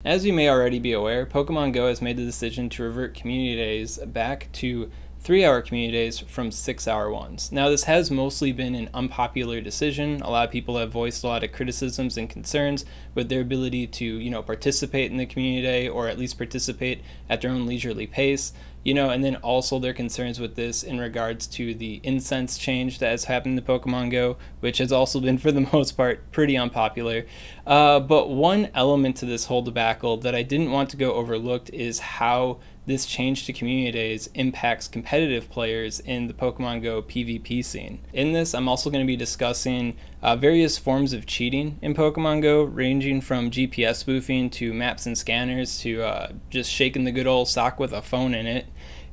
As you may already be aware, Pokemon Go has made the decision to revert community days back to 3-hour community days from 6-hour ones. Now, this has mostly been an unpopular decision. A lot of people have voiced a lot of criticisms and concerns with their ability to, participate in the community day, or at least participate at their own leisurely pace. And then also their concerns with this in regards to the incense change that has happened to Pokemon Go, which has also been, for the most part, pretty unpopular. But one element to this whole debacle that I didn't want to go overlooked is how this change to community days impacts competitive players in the Pokemon Go PvP scene. In this, I'm also going to be discussing various forms of cheating in Pokemon Go, ranging from GPS spoofing to maps and scanners to just shaking the good old sock with a phone in it.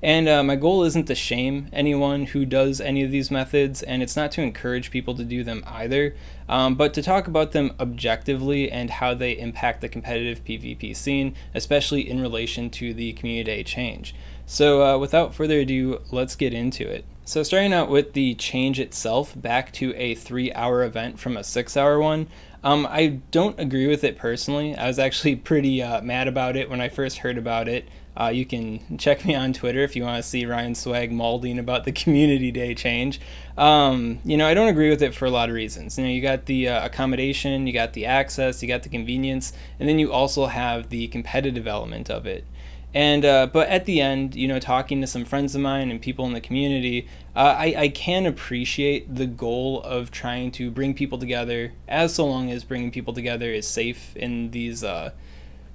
And my goal isn't to shame anyone who does any of these methods, and it's not to encourage people to do them either, but to talk about them objectively and how they impact the competitive PvP scene, especially in relation to the community day change. So without further ado, let's get into it. So starting out with the change itself back to a 3-hour event from a 6-hour one, I don't agree with it personally. I was actually pretty mad about it when I first heard about it. You can check me on Twitter if you want to see Ryan Swag malding about the community day change. I don't agree with it for a lot of reasons. You got the accommodation, you got the access, you got the convenience, and then you also have the competitive element of it. And but at the end, talking to some friends of mine and people in the community, I can appreciate the goal of trying to bring people together, as so long as bringing people together is safe in these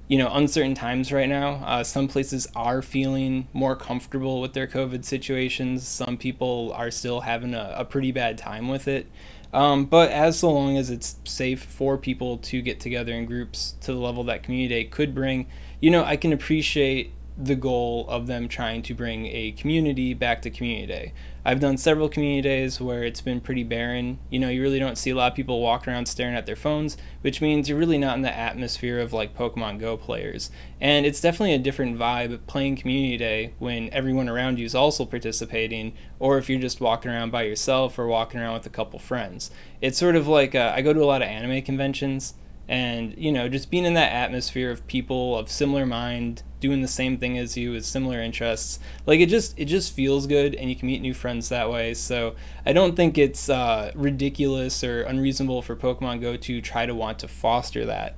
uncertain times right now. Some places are feeling more comfortable with their COVID situations. Some people are still having a pretty bad time with it. But as so long as it's safe for people to get together in groups to the level that community day could bring, I can appreciate the goal of them trying to bring a community back to community day. I've done several community days where it's been pretty barren. You really don't see a lot of people walking around staring at their phones, which means you're really not in the atmosphere of like Pokemon Go players. And it's definitely a different vibe playing community day when everyone around you is also participating, or if you're just walking around by yourself or walking around with a couple friends. It's sort of like I go to a lot of anime conventions, and just being in that atmosphere of people of similar mind doing the same thing as you with similar interests, like it just feels good, and you can meet new friends that way. So I don't think it's ridiculous or unreasonable for Pokemon Go to try to want to foster that.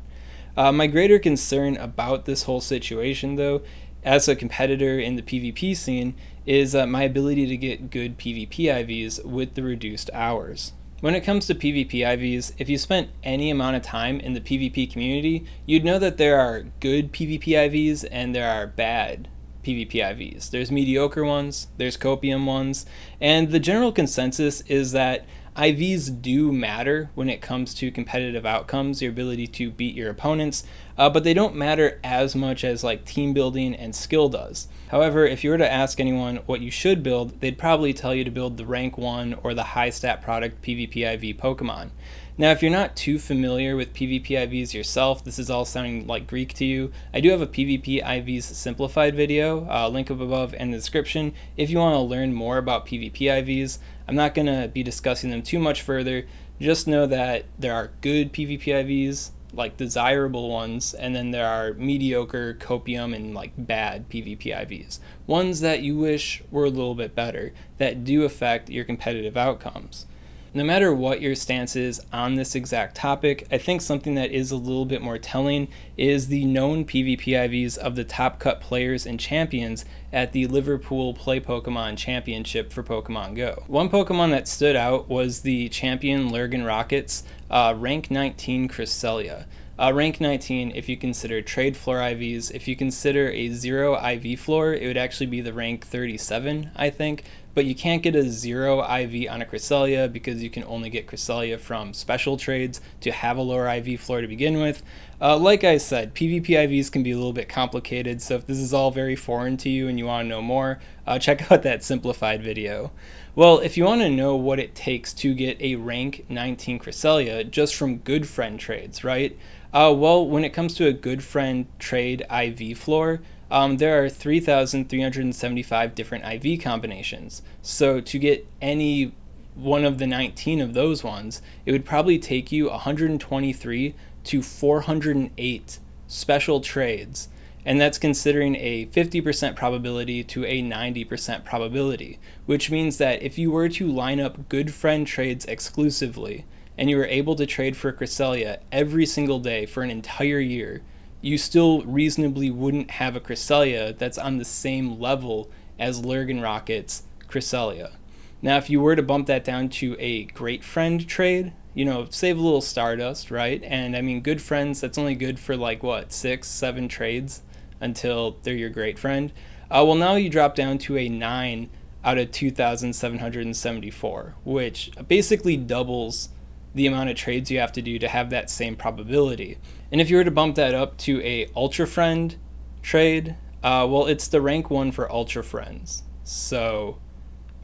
My greater concern about this whole situation, though, as a competitor in the PvP scene, is my ability to get good PvP IVs with the reduced hours. When it comes to PvP IVs, if you spent any amount of time in the PvP community, you'd know that there are good PvP IVs and there are bad PvP IVs. There's mediocre ones, there's copium ones, and the general consensus is that IVs do matter when it comes to competitive outcomes, your ability to beat your opponents, but they don't matter as much as like team building and skill does. However, if you were to ask anyone what you should build, they'd probably tell you to build the rank 1 or the high stat product PvP IV Pokemon. Now, if you're not too familiar with PvP IVs yourself, this is all sounding like Greek to you, I do have a PvP IVs simplified video, link up above in the description, if you want to learn more about PvP IVs. I'm not going to be discussing them too much further. Just know that there are good PvP IVs, like desirable ones, and then there are mediocre, copium, and like bad PvP IVs. Ones that you wish were a little bit better, that do affect your competitive outcomes. No matter what your stance is on this exact topic, I think something that is a little bit more telling is the known PvP IVs of the top cut players and champions at the Liverpool Play Pokemon Championship for Pokemon Go. One Pokemon that stood out was the champion Lurgan Rocket's rank 19 Cresselia. Rank 19, if you consider trade floor IVs, if you consider a 0 IV floor, it would actually be the rank 37, I think. But you can't get a 0 IV on a Cresselia because you can only get Cresselia from special trades to have a lower IV floor to begin with. Like I said, PvP IVs can be a little bit complicated, so if this is all very foreign to you and you want to know more, check out that simplified video. Well, if you want to know what it takes to get a rank 19 Cresselia just from good friend trades, right? Well, when it comes to a good friend trade IV floor, there are 3,375 different IV combinations. So to get any one of the 19 of those ones, it would probably take you 123 to 408 special trades, and that's considering a 50% probability to a 90% probability, which means that if you were to line up good friend trades exclusively, and you were able to trade for Cresselia every single day for an entire year, you still reasonably wouldn't have a Cresselia that's on the same level as Lurgan Rocket's Cresselia. Now, if you were to bump that down to a great friend trade, you know, save a little Stardust, right? And I mean, good friends, that's only good for like, what, 6, 7 trades until they're your great friend. Well, now you drop down to a 9 out of 2,774, which basically doubles the amount of trades you have to do to have that same probability. And if you were to bump that up to a Ultra Friend trade, well, it's the rank 1 for Ultra Friends. So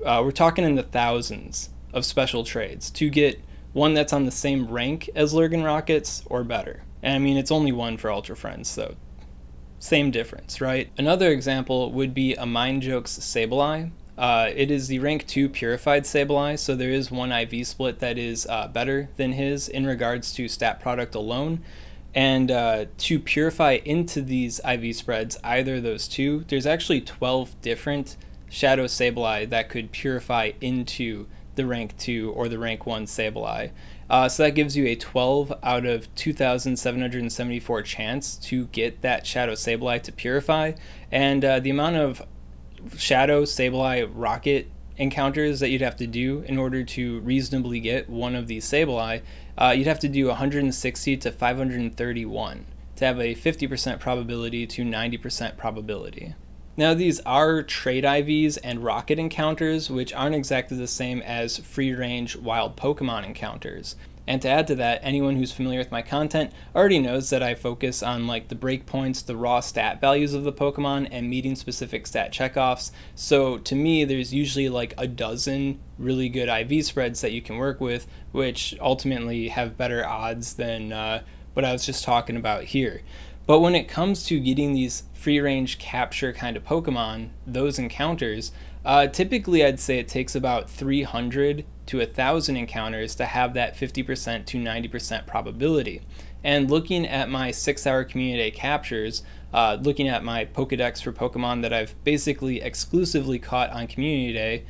we're talking in the thousands of special trades to get one that's on the same rank as Lurgan Rockets or better. And I mean, it's only 1 for Ultra Friends, so same difference, right? Another example would be a Mind Jokes Sableye. It is the rank 2 purified Sableye, so there is one IV split that is better than his in regards to stat product alone. And to purify into these IV spreads, either of those two, there's actually 12 different Shadow Sableye that could purify into the rank 2 or the rank 1 Sableye. So that gives you a 12 out of 2,774 chance to get that Shadow Sableye to purify. And the amount of Shadow Sableye Rocket encounters that you'd have to do in order to reasonably get one of these Sableye, you'd have to do 160 to 531 to have a 50% probability to 90% probability. Now, these are trade IVs and rocket encounters, which aren't exactly the same as free-range wild Pokemon encounters. And to add to that, anyone who's familiar with my content already knows that I focus on like the breakpoints, the raw stat values of the Pokemon, and meeting specific stat checkoffs. So to me, there's usually like a dozen really good IV spreads that you can work with, which ultimately have better odds than what I was just talking about here. But when it comes to getting these free-range capture kind of Pokemon, those encounters, typically I'd say it takes about 300 to 1,000 encounters to have that 50% to 90% probability. And looking at my 6-hour community day captures, looking at my Pokedex for Pokemon that I've basically exclusively caught on community day,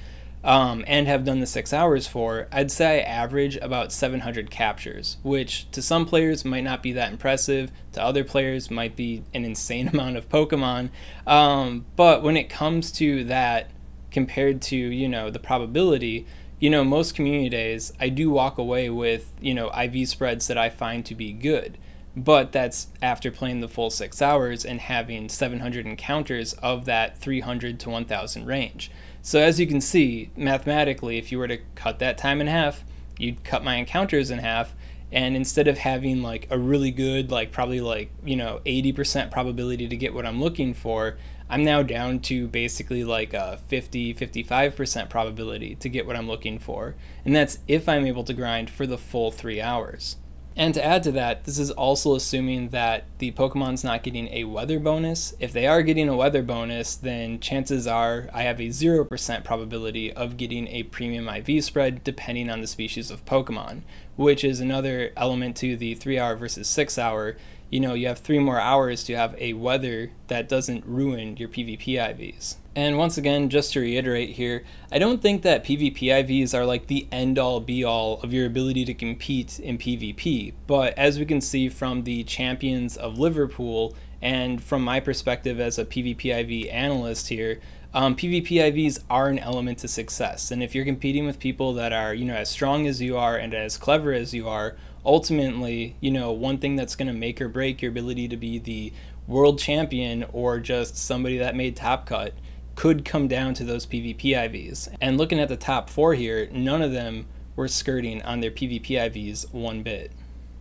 and have done the 6 hours for, I'd say I average about 700 captures, which to some players might not be that impressive, to other players might be an insane amount of Pokemon, but when it comes to that compared to, you know, the probability, you know, most community days I do walk away with, you know, IV spreads that I find to be good. But that's after playing the full 6 hours and having 700 encounters of that 300 to 1,000 range. So as you can see, mathematically, if you were to cut that time in half, you'd cut my encounters in half, and instead of having like a really good, like probably like, you know, 80% probability to get what I'm looking for, I'm now down to basically like a 50-55% probability to get what I'm looking for. And that's if I'm able to grind for the full 3 hours. And to add to that, this is also assuming that the Pokemon's not getting a weather bonus. If they are getting a weather bonus, then chances are I have a 0% probability of getting a premium IV spread depending on the species of Pokemon, which is another element to the 3 hour versus 6 hour. You know, you have 3 more hours to have a weather that doesn't ruin your PvP IVs. And once again, just to reiterate here, I don't think that PvP IVs are like the end-all be-all of your ability to compete in PvP, but as we can see from the champions of Liverpool, and from my perspective as a PvP IV analyst here, PvP IVs are an element to success. And if you're competing with people that are, you know, as strong as you are and as clever as you are, ultimately, you know, one thing that's going to make or break your ability to be the world champion or just somebody that made top cut could come down to those PvP IVs. And looking at the top 4 here, none of them were skirting on their PvP IVs one bit.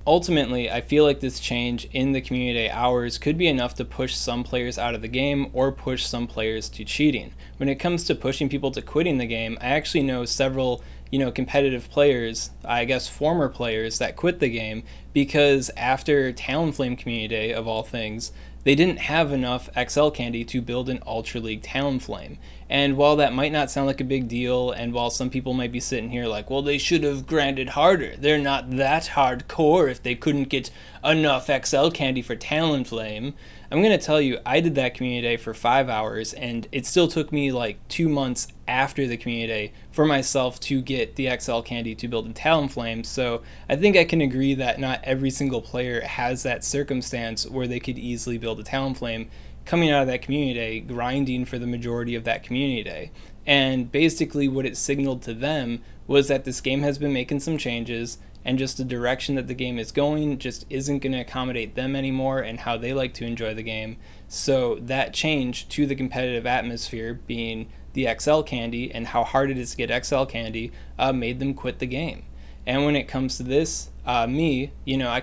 Ultimately, I feel like this change in the community day hours could be enough to push some players out of the game or push some players to cheating. When it comes to pushing people to quitting the game, I actually know several, you know, competitive players, I guess former players, that quit the game because after Talonflame Community Day, of all things, they didn't have enough XL candy to build an Ultra League Talonflame. And while that might not sound like a big deal, and while some people might be sitting here like, well, they should have grinded harder, they're not that hardcore if they couldn't get enough XL candy for Talonflame. I'm going to tell you, I did that community day for 5 hours, and it still took me like 2 months after the community day for myself to get the XL candy to build a Talonflame. So I think I can agree that not every single player has that circumstance where they could easily build a Talonflame coming out of that community day, grinding for the majority of that community day. And basically what it signaled to them was that this game has been making some changes, and just the direction that the game is going just isn't going to accommodate them anymore and how they like to enjoy the game. So that change to the competitive atmosphere, being the XL candy and how hard it is to get XL candy, made them quit the game. And when it comes to this, I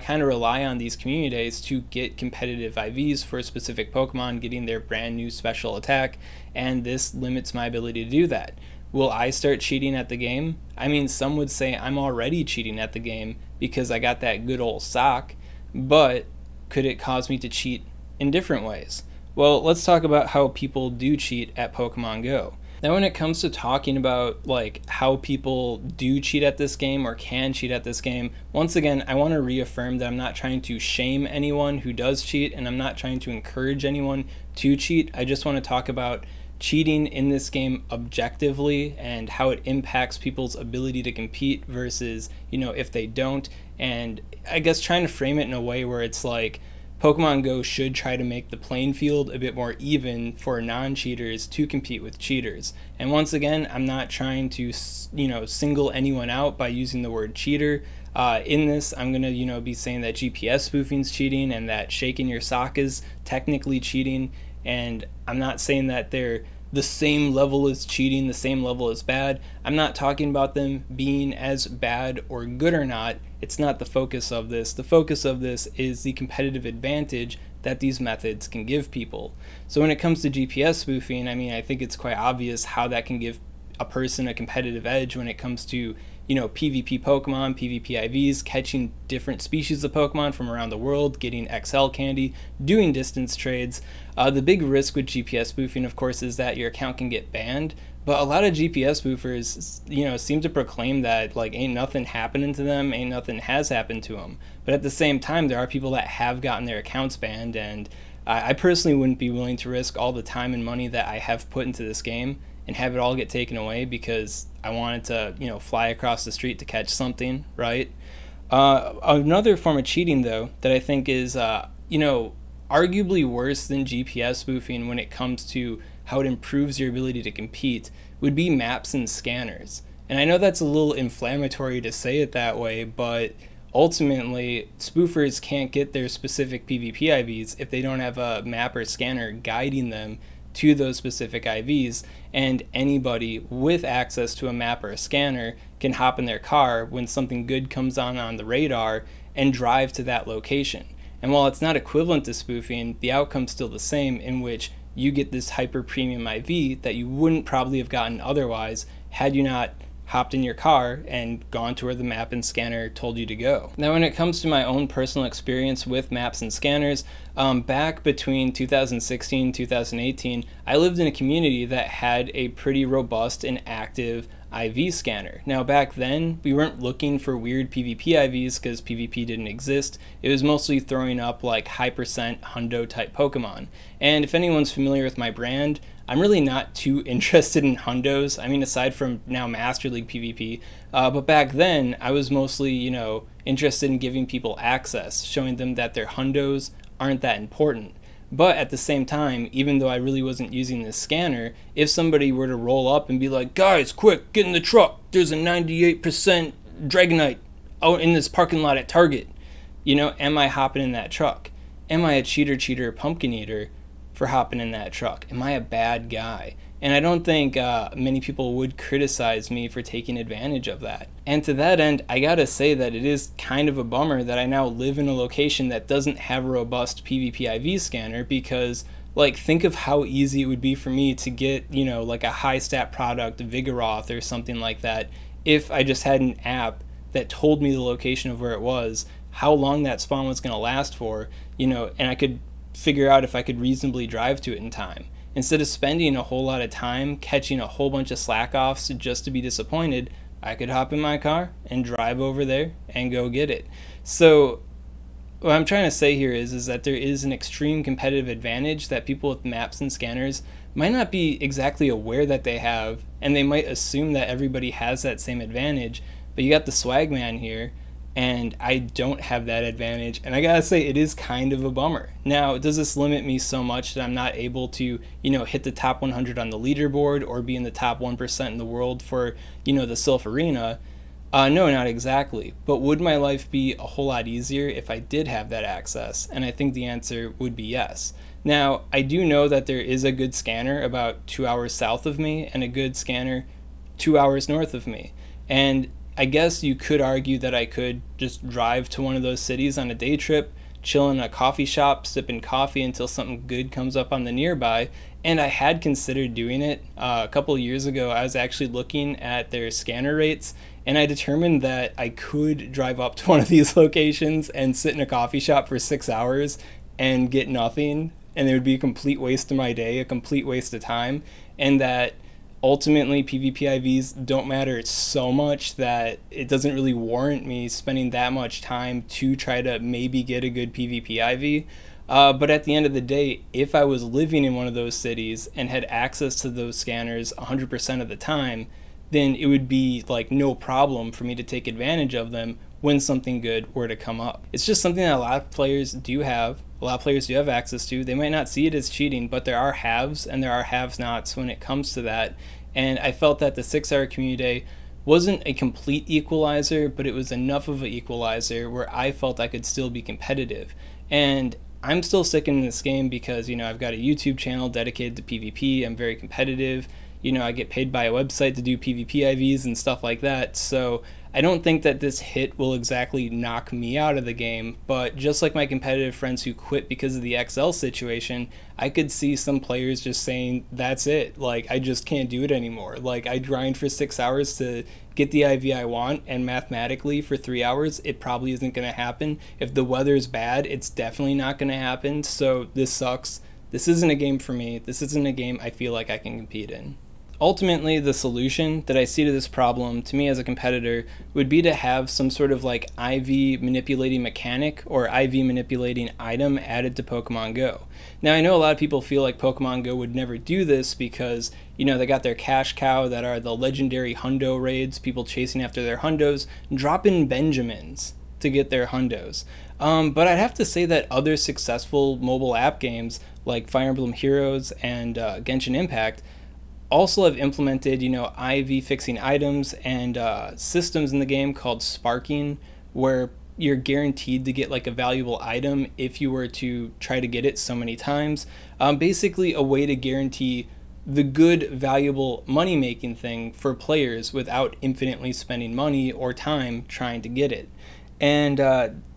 kind of rely on these community days to get competitive IVs for a specific Pokemon getting their brand new special attack, and this limits my ability to do that. Will I start cheating at the game? I mean, some would say I'm already cheating at the game because I got that good old sock, but could it cause me to cheat in different ways? Well, let's talk about how people do cheat at Pokemon Go. Now, when it comes to talking about like how people do cheat at this game or can cheat at this game, once again, I want to reaffirm that I'm not trying to shame anyone who does cheat, and I'm not trying to encourage anyone to cheat. I just want to talk about cheating in this game objectively and how it impacts people's ability to compete versus, if they don't. And I guess trying to frame it in a way where it's like Pokemon Go should try to make the playing field a bit more even for non-cheaters to compete with cheaters. And once again, I'm not trying to, single anyone out by using the word cheater. In this, I'm going to, be saying that GPS spoofing is cheating and that shaking your sock is technically cheating. And I'm not saying that they're the same level as cheating, the same level as bad. I'm not talking about them being as bad or good or not. It's not the focus of this. The focus of this is the competitive advantage that these methods can give people. So when it comes to GPS spoofing, I think it's quite obvious how that can give a person a competitive edge when it comes to PvP Pokemon, PvP IVs, catching different species of Pokemon from around the world, getting XL candy, doing distance trades. The big risk with GPS spoofing, of course, is that your account can get banned. But a lot of GPS spoofers, seem to proclaim that like ain't nothing happening to them, ain't nothing has happened to them. But at the same time, there are people that have gotten their accounts banned, and I personally wouldn't be willing to risk all the time and money that I have put into this game and have it all get taken away because I wanted to, fly across the street to catch something, right? Another form of cheating, though, that I think is, arguably worse than GPS spoofing when it comes to how it improves your ability to compete would be maps and scanners. And I know that's a little inflammatory to say it that way, but ultimately, spoofers can't get their specific PvP IVs if they don't have a map or scanner guiding them to those specific IVs, and anybody with access to a map or a scanner can hop in their car when something good comes on the radar and drive to that location. And while it's not equivalent to spoofing, the outcome's still the same, in which you get this hyper premium IV that you wouldn't probably have gotten otherwise had you not hopped in your car and gone to where the map and scanner told you to go. Now, when it comes to my own personal experience with maps and scanners, back between 2016 and 2018, I lived in a community that had a pretty robust and active IV scanner. Now, back then, we weren't looking for weird PvP IVs because PvP didn't exist. It was mostly throwing up like high percent hundo type Pokemon. And if anyone's familiar with my brand, I'm really not too interested in hundos. Aside from now Master League PvP, but back then I was mostly, interested in giving people access, showing them that their hundos aren't that important. But at the same time, even though I really wasn't using this scanner, if somebody were to roll up and be like, guys, quick, get in the truck, there's a 98% Dragonite out in this parking lot at Target, am I hopping in that truck? Am I a cheater, pumpkin eater for hopping in that truck? Am I a bad guy? And I don't think many people would criticize me for taking advantage of that. And to that end, I gotta say that it is kind of a bummer that I now live in a location that doesn't have a robust PvP IV scanner, because think of how easy it would be for me to get, like a high stat product, Vigoroth or something like that, if I just had an app that told me the location of where it was, how long that spawn was gonna last for, and I could figure out if I could reasonably drive to it in time. Instead of spending a whole lot of time catching a whole bunch of slack-offs just to be disappointed, I could hop in my car and drive over there and go get it. So What I'm trying to say here is that there is an extreme competitive advantage that people with maps and scanners might not be exactly aware that they have, and they might assume that everybody has that same advantage. But you got the Swagman here, and I don't have that advantage, and I gotta say it is kind of a bummer. Now, does this limit me so much that I'm not able to, hit the top 100 on the leaderboard or be in the top 1% in the world for, the Sylph Arena? No, not exactly. But would my life be a whole lot easier if I did have that access? And I think the answer would be yes. Now, I do know that there is a good scanner about 2 hours south of me and a good scanner 2 hours north of me. And I guess you could argue that I could just drive to one of those cities on a day trip, chill in a coffee shop, sipping coffee until something good comes up on the nearby. And I had considered doing it. A couple of years ago, I was actually looking at their scanner rates, and I determined that I could drive up to one of these locations and sit in a coffee shop for 6 hours and get nothing, and it would be a complete waste of my day, a complete waste of time, and that ultimately PvP IVs don't matter so much that it doesn't really warrant me spending that much time to try to maybe get a good PvP IV. But at the end of the day, if I was living in one of those cities and had access to those scanners 100% of the time, then it would be like no problem for me to take advantage of them when something good were to come up. It's just something that a lot of players do have. A lot of players do have access to. They might not see it as cheating, but there are haves and there are have-nots when it comes to that. And I felt that the 6-hour community day wasn't a complete equalizer, but it was enough of an equalizer where I felt I could still be competitive. And I'm still sticking in this game because, I've got a YouTube channel dedicated to PvP. I'm very competitive. I get paid by a website to do PvP IVs and stuff like that. So I don't think that this hit will exactly knock me out of the game, but just like my competitive friends who quit because of the XL situation, I could see some players just saying, that's it, like, I just can't do it anymore. Like, I grind for 6 hours to get the IV I want, and mathematically for 3 hours, it probably isn't going to happen. If the weather's bad, it's definitely not going to happen, so this sucks. This isn't a game for me. This isn't a game I feel like I can compete in. Ultimately, the solution that I see to this problem, to me as a competitor, would be to have some sort of like IV manipulating mechanic or IV manipulating item added to Pokemon Go. Now, I know a lot of people feel like Pokemon Go would never do this because, they got their cash cow that are the legendary hundo raids, people chasing after their hundos, dropping Benjamins to get their hundos. But I'd have to say that other successful mobile app games like Fire Emblem Heroes and Genshin Impact also have implemented, IV fixing items and systems in the game called sparking, where you're guaranteed to get like a valuable item if you were to try to get it so many times. Basically a way to guarantee the good, valuable money-making thing for players without infinitely spending money or time trying to get it. And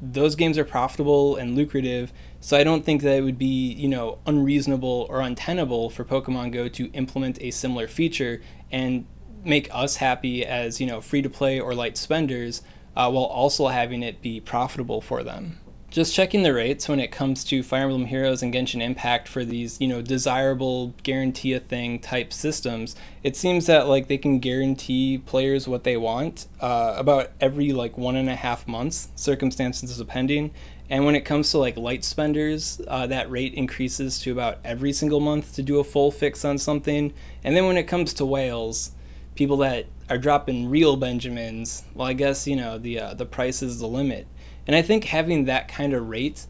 those games are profitable and lucrative, so I don't think that it would be, unreasonable or untenable for Pokemon Go to implement a similar feature and make us happy as, free-to-play or light spenders, while also having it be profitable for them. Just checking the rates when it comes to Fire Emblem Heroes and Genshin Impact for these, desirable guarantee a thing type systems, it seems that like they can guarantee players what they want about every like 1.5 months, circumstances depending. And when it comes to like light spenders, that rate increases to about every single month to do a full fix on something. And then when it comes to whales, people that are dropping real Benjamins, well, I guess, the price is the limit. And I think having that kind of rate,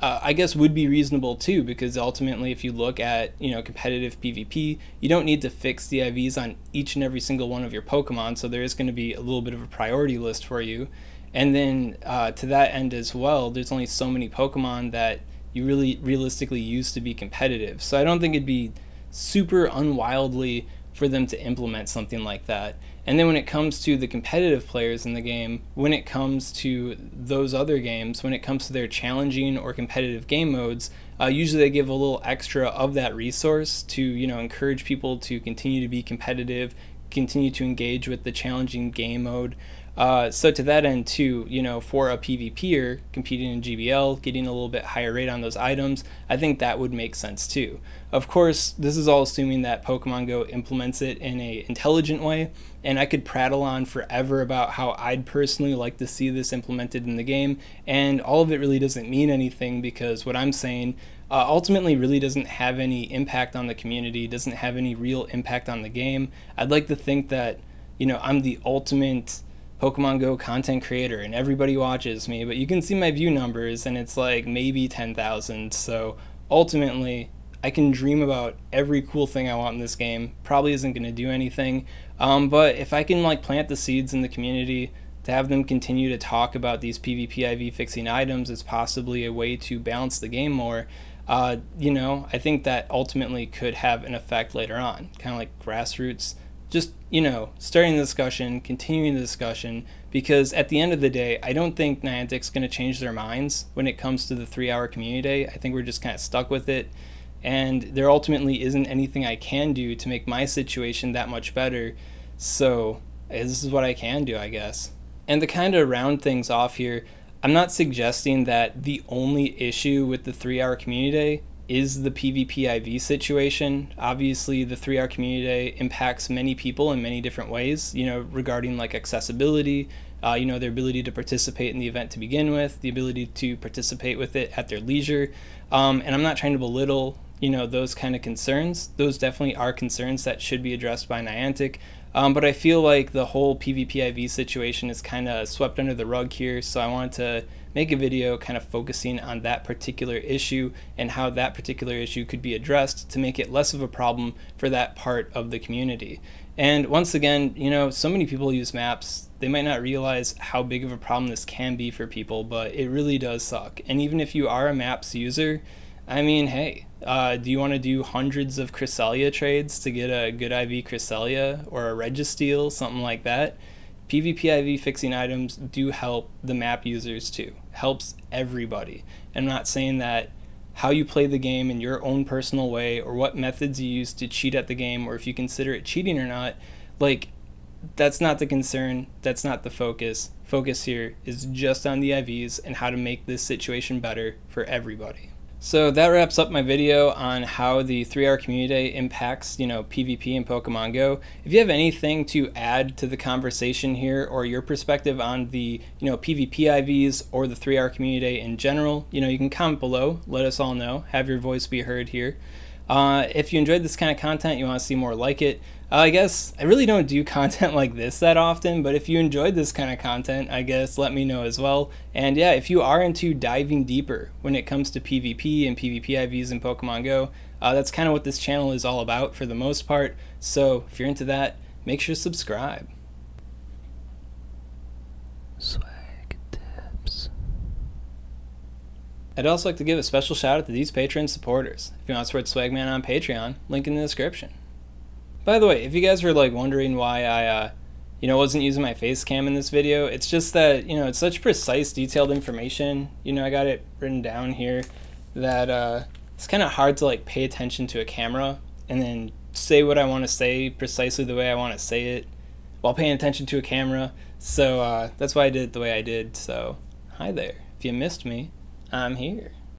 I guess, would be reasonable too, because ultimately if you look at, competitive PvP, you don't need to fix the IVs on each and every single one of your Pokemon, so there is going to be a little bit of a priority list for you. And then to that end as well, there's only so many Pokemon that you really realistically use to be competitive. So I don't think it'd be super unwildly for them to implement something like that. And then when it comes to the competitive players in the game, when it comes to those other games, when it comes to their challenging or competitive game modes, usually they give a little extra of that resource to, encourage people to continue to be competitive, continue to engage with the challenging game mode. So to that end too, you know, for a PvPer competing in GBL, getting a little bit higher rate on those items, I think that would make sense too. Of course, this is all assuming that Pokemon Go implements it in an intelligent way, and I could prattle on forever about how I'd personally like to see this implemented in the game, and all of it really doesn't mean anything because what I'm saying ultimately really doesn't have any impact on the community, doesn't have any real impact on the game. I'd like to think that, you know, I'm the ultimate Pokemon Go content creator and everybody watches me, but you can see my view numbers and it's like maybe 10,000. So ultimately, I can dream about every cool thing I want in this game. Probably isn't going to do anything, but if I can like plant the seeds in the community to have them continue to talk about these PvP IV fixing items as possibly a way to balance the game more, you know, I think that ultimately could have an effect later on, kind of like grassroots, just, you know, starting the discussion, continuing the discussion, because at the end of the day, I don't think Niantic's going to change their minds when it comes to the 3-hour community day. I think we're just kind of stuck with it, and there ultimately isn't anything I can do to make my situation that much better, so this is what I can do, I guess. And to kind of round things off here, I'm not suggesting that the only issue with the 3-hour community day is the PvP IV situation. Obviously, the 3-hour community day impacts many people in many different ways, you know, regarding like accessibility, you know, their ability to participate in the event to begin with, the ability to participate with it at their leisure. And I'm not trying to belittle, you know, those kind of concerns. Those definitely are concerns that should be addressed by Niantic. But I feel like the whole PvP IV situation is kind of swept under the rug here, so I wanted to make a video kind of focusing on that particular issue and how that particular issue could be addressed to make it less of a problem for that part of the community. And once again, you know, so many people use maps, they might not realize how big of a problem this can be for people, but it really does suck. And even if you are a maps user, I mean, hey, do you want to do hundreds of Cresselia trades to get a good IV Cresselia or a Registeel, something like that? PvP IV fixing items do help the map users too. Helps everybody. And I'm not saying that how you play the game in your own personal way or what methods you use to cheat at the game or if you consider it cheating or not, like, that's not the concern, that's not the focus. Focus here is just on the IVs and how to make this situation better for everybody. So that wraps up my video on how the 3-hour community day impacts, you know, PvP in Pokemon Go. If you have anything to add to the conversation here or your perspective on the, you know, PvP IVs or the 3-hour community day in general, you know, you can comment below, let us all know, have your voice be heard here. If you enjoyed this kind of content, you want to see more like it, I guess I really don't do content like this that often, but if you enjoyed this kind of content, I guess let me know as well. And yeah, if you are into diving deeper when it comes to PvP and PvP IVs in Pokemon Go, that's kind of what this channel is all about for the most part. So if you're into that, make sure to subscribe. SwagTips. I'd also like to give a special shout out to these Patreon supporters. If you want to support Swagman on Patreon, link in the description. By the way, if you guys were like wondering why I you know, wasn't using my face cam in this video, it's just that, you know, it's such precise, detailed information. You know, I got it written down here that it's kind of hard to like pay attention to a camera and then say what I want to say precisely the way I want to say it while paying attention to a camera. So that's why I did it the way I did. So hi there. If you missed me, I'm here.